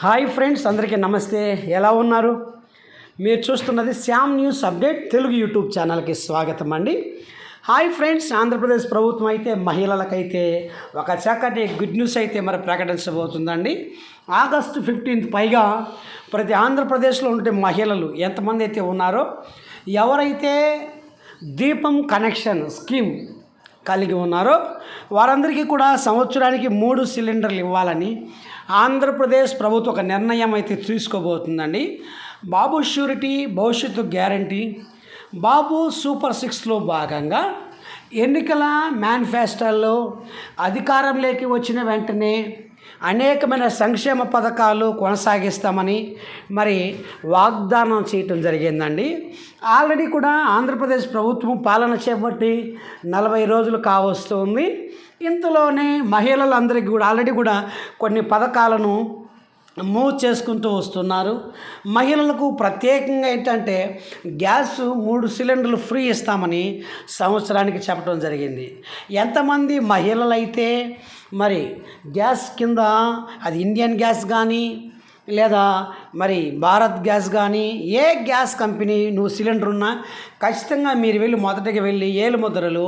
Hi friends, అందరికీ నమస్తే. ఎలా ఉన్నారు? మీరు చూస్తున్నది Shyam news update Telugu YouTube ఛానల్కి స్వాగతం అండి. హాయ్ ఫ్రెండ్స్, ఆంధ్రప్రదేశ్ ప్రభుత్వం అయితే మహిళలకైతే ఒక చక్కటి గుడ్ న్యూస్ అయితే మరి ప్రకటించబోతుందండి. ఆగస్టు 15 పైగా ప్రతి ఆంధ్రప్రదేశ్లో ఉండే మహిళలు ఎంతమంది అయితే ఉన్నారో, ఎవరైతే దీపం కనెక్షన్ స్కీమ్ కలిగి ఉన్నారో వారందరికీ కూడా సంవత్సరానికి 3 సిలిండర్లు ఇవ్వాలని ఆంధ్రప్రదేశ్ ప్రభుత్వం ఒక నిర్ణయం అయితే తీసుకోబోతుందండి. బాబు ష్యూరిటీ భవిష్యత్తు గ్యారంటీ, బాబు సూపర్ 6లో భాగంగా ఎన్నికల మేనిఫెస్టోలో అధికారంలోకి వచ్చిన వెంటనే అనేకమైన సంక్షేమ పథకాలు కొనసాగిస్తామని మరి వాగ్దానం చేయటం జరిగిందండి. ఆల్రెడీ కూడా ఆంధ్రప్రదేశ్ ప్రభుత్వం పాలన చేపట్టి 40 రోజులు కావస్తుంది. ఇంతలోనే మహిళలందరికీ కూడా ఆల్రెడీ కూడా కొన్ని పథకాలను మూవ్ చేసుకుంటూ వస్తున్నారు. మహిళలకు ప్రత్యేకంగా ఏంటంటే గ్యాస్ 3 సిలిండర్లు ఫ్రీ ఇస్తామని సంవత్సరానికి చెప్పడం జరిగింది. ఎంతమంది మహిళలైతే మరి గ్యాస్ కింద అది ఇండియన్ గ్యాస్ కానీ లేదా మరి భారత్ గ్యాస్ కానీ ఏ గ్యాస్ కంపెనీ నువ్వు సిలిండర్ ఉన్నా ఖచ్చితంగా మీరు మొదటగా వెళ్ళి ఏలు ముద్రలు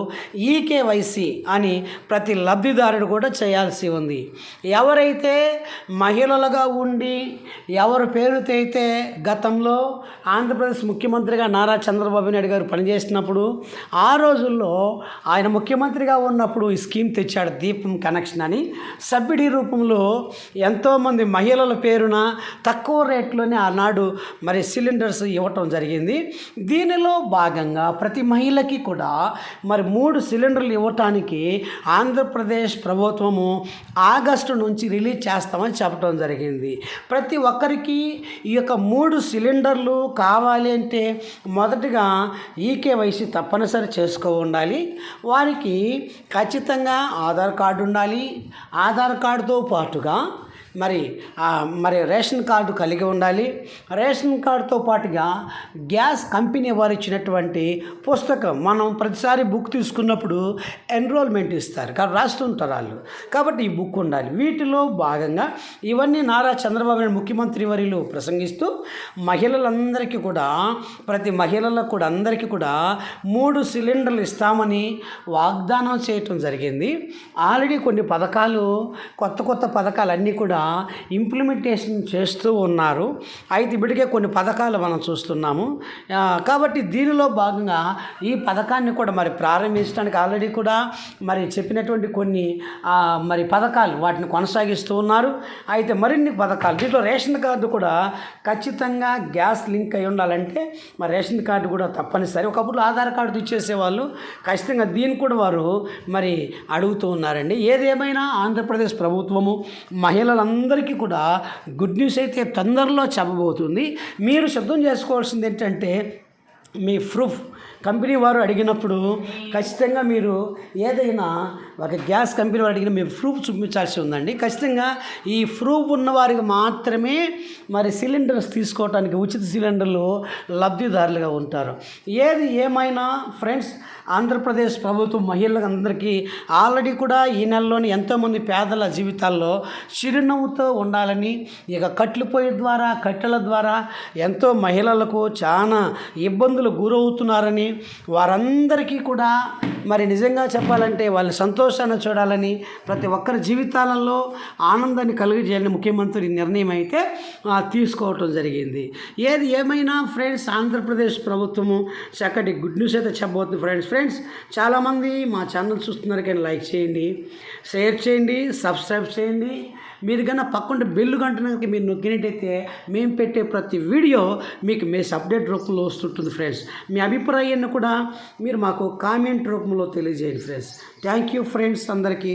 ఈకేవైసీ అని ప్రతి లబ్ధిదారుడు కూడా చేయాల్సి ఉంది. ఎవరైతే మహిళలుగా ఉండి ఎవరి పేరుతో అయితే గతంలో ఆంధ్రప్రదేశ్ ముఖ్యమంత్రిగా నారా చంద్రబాబు నాయుడు గారు పనిచేసినప్పుడు ఆ రోజుల్లో ఆయన ముఖ్యమంత్రిగా ఉన్నప్పుడు ఈ స్కీమ్ తెచ్చాడు, దీపం కనెక్షన్ అని. సబ్సిడీ రూపంలో ఎంతోమంది మహిళల పేరున తక్కువ రేట్లోనే ఆనాడు మరి సిలిండర్స్ ఇవ్వటం జరిగింది. దీనిలో భాగంగా ప్రతి మహిళకి కూడా మరి 3 సిలిండర్లు ఇవ్వటానికి ఆంధ్రప్రదేశ్ ప్రభుత్వము ఆగస్టు నుంచి రిలీజ్ చేస్తామని చెప్పడం జరిగింది. ప్రతి ఒక్కరికి ఈ యొక్క 3 సిలిండర్లు కావాలి అంటే మొదటగా ఈకేవైసీ తప్పనిసరి చేసుకో ఉండాలి. వారికి ఖచ్చితంగా ఆధార్ కార్డు ఉండాలి. ఆధార్ కార్డుతో పాటుగా మరి రేషన్ కార్డు కలిగి ఉండాలి. రేషన్ కార్డుతో పాటుగా గ్యాస్ కంపెనీ వారు ఇచ్చినటువంటి పుస్తకం, మనం ప్రతిసారి బుక్ తీసుకున్నప్పుడు ఎన్రోల్మెంట్ ఇస్తారు కాబట్టి రాస్తుంటారు వాళ్ళు, కాబట్టి ఈ బుక్ ఉండాలి. వీటిలో భాగంగా ఇవన్నీ నారా చంద్రబాబు నాయుడు ముఖ్యమంత్రి వర్యులు ప్రసంగిస్తూ మహిళలందరికీ కూడా ప్రతి మహిళలకు కూడా అందరికీ కూడా 3 సిలిండర్లు ఇస్తామని వాగ్దానం చేయటం జరిగింది. ఆల్రెడీ కొన్ని పథకాలు కొత్త పథకాలన్నీ కూడా ఇంప్లిమెంటేషన్ చేస్తూ ఉన్నారు. అయితే ఇప్పటికే కొన్ని పథకాలు మనం చూస్తున్నాము. కాబట్టి దీనిలో భాగంగా ఈ పథకాన్ని కూడా మరి ప్రారంభించడానికి ఆల్రెడీ కూడా మరి చెప్పినటువంటి కొన్ని మరి పథకాలు వాటిని కొనసాగిస్తూ ఉన్నారు. అయితే మరిన్ని పథకాలు దీంట్లో రేషన్ కార్డు కూడా ఖచ్చితంగా గ్యాస్ లింక్ అయి ఉండాలంటే మరి రేషన్ కార్డు కూడా తప్పనిసరి. ఒకప్పుడు ఆధార్ కార్డు ఇచ్చేసేవాళ్ళు, ఖచ్చితంగా దీన్ని కూడా వారు మరి అడుగుతూ ఉన్నారండి. ఏదేమైనా ఆంధ్రప్రదేశ్ ప్రభుత్వము మహిళలందరికీ కూడా గుడ్ న్యూస్ అయితే తొందరలో చెప్పబోతుంది. మీరు సిద్ధం చేసుకోవాల్సింది ఏంటంటే మీ ప్రూఫ్. కంపెనీ వారు అడిగినప్పుడు ఖచ్చితంగా మీరు ఏదైనా ఒక గ్యాస్ కంపెనీ వారు అడిగిన మీరు ప్రూఫ్ చూపించాల్సి ఉందండి. ఖచ్చితంగా ఈ ప్రూఫ్ ఉన్న వారికి మాత్రమే మరి సిలిండర్స్ తీసుకోవడానికి ఉచిత సిలిండర్లు లబ్ధిదారులుగా ఉంటారు. ఏది ఏమైనా ఫ్రెండ్స్, ఆంధ్రప్రదేశ్ ప్రభుత్వం మహిళలందరికీ ఆల్రెడీ కూడా ఈ నెలలోని ఎంతోమంది పేదల జీవితాల్లో చిరునవ్వుతో ఉండాలని, ఇక కట్టెల ద్వారా ఎంతో మహిళలకు చాలా ఇబ్బందులు గురవుతున్నారని, వారందరికీ కూడా మరి నిజంగా చెప్పాలంటే వాళ్ళ సంతోషాన్ని చూడాలని, ప్రతి ఒక్కరి జీవితాలలో ఆనందాన్ని కలిగజేయాలని ముఖ్యమంత్రి నిర్ణయం అయితే తీసుకోవటం జరిగింది. ఏది ఏమైనా ఫ్రెండ్స్, ఆంధ్రప్రదేశ్ ప్రభుత్వము చక్కటి గుడ్ న్యూస్ అయితే చెప్పబోతుంది. ఫ్రెండ్స్ చాలామంది మా ఛానల్ చూస్తున్నారు కానీ లైక్ చేయండి, షేర్ చేయండి, సబ్స్క్రైబ్ చేయండి. మీరు కన్నా పక్కన బెల్లు గంటకి మీరు నొక్కినట్టయితే మేము పెట్టే ప్రతి వీడియో మీకు అప్డేట్ రూపంలో వస్తుంటుంది. ఫ్రెండ్స్, మీ అభిప్రాయాన్ని కూడా మీరు మాకు కామెంట్ రూపంలో తెలియజేయండి. ఫ్రెండ్స్, థ్యాంక్ యూ ఫ్రెండ్స్ అందరికీ.